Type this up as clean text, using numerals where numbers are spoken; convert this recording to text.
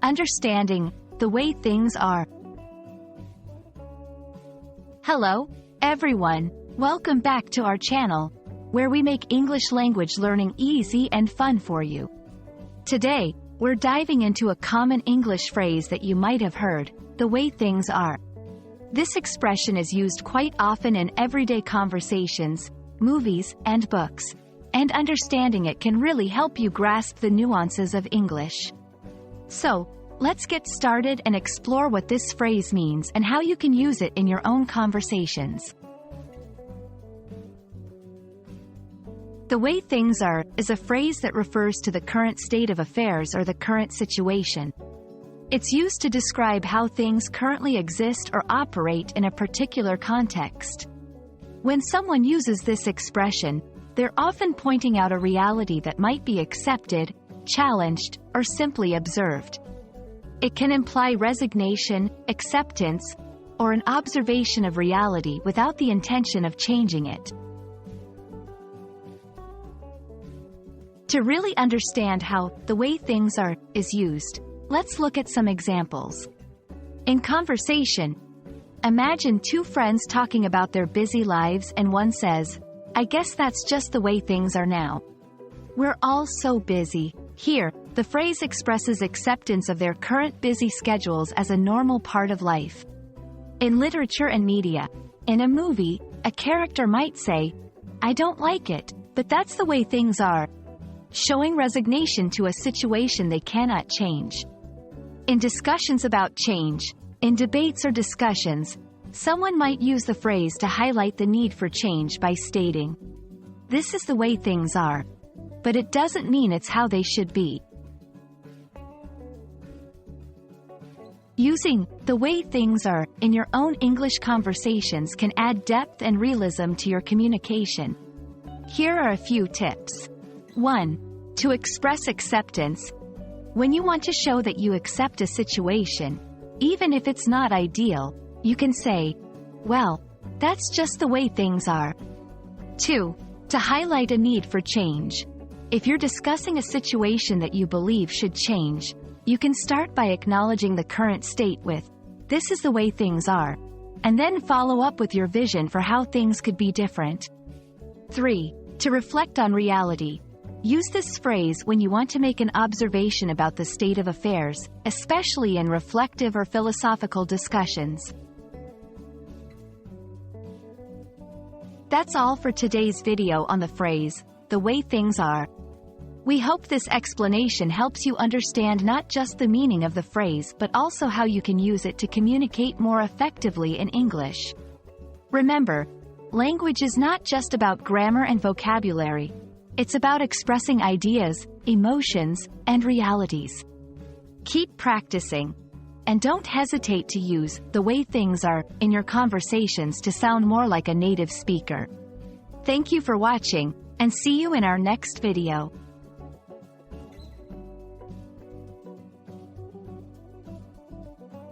Understanding the way things are. Hello, everyone. Welcome back to our channel, where we make English language learning easy and fun for you. Today, we're diving into a common English phrase that you might have heard, the way things are. This expression is used quite often in everyday conversations, movies, and books, and understanding it can really help you grasp the nuances of English. So, let's get started and explore what this phrase means and how you can use it in your own conversations. The way things are is a phrase that refers to the current state of affairs or the current situation. It's used to describe how things currently exist or operate in a particular context. When someone uses this expression, they're often pointing out a reality that might be accepted, challenged, or simply observed. It can imply resignation, acceptance, or an observation of reality without the intention of changing it. To really understand how the way things are is used, let's look at some examples. In conversation, imagine two friends talking about their busy lives and one says, "I guess that's just the way things are now. We're all so busy." Here, the phrase expresses acceptance of their current busy schedules as a normal part of life. In literature and media, in a movie, a character might say, "I don't like it, but that's the way things are," showing resignation to a situation they cannot change. In discussions about change, in debates or discussions, someone might use the phrase to highlight the need for change by stating, "This is the way things are," but it doesn't mean it's how they should be. Using the way things are in your own English conversations can add depth and realism to your communication. Here are a few tips. 1. To express acceptance. When you want to show that you accept a situation, even if it's not ideal, you can say, "Well, that's just the way things are." 2. To highlight a need for change. If you're discussing a situation that you believe should change, you can start by acknowledging the current state with, "This is the way things are," and then follow up with your vision for how things could be different. 3. To reflect on reality. Use this phrase when you want to make an observation about the state of affairs, especially in reflective or philosophical discussions. That's all for today's video on the phrase, the way things are. We hope this explanation helps you understand not just the meaning of the phrase but also how you can use it to communicate more effectively in English. Remember, language is not just about grammar and vocabulary. It's about expressing ideas, emotions, and realities. Keep practicing. And don't hesitate to use the way things are in your conversations to sound more like a native speaker. Thank you for watching, and see you in our next video.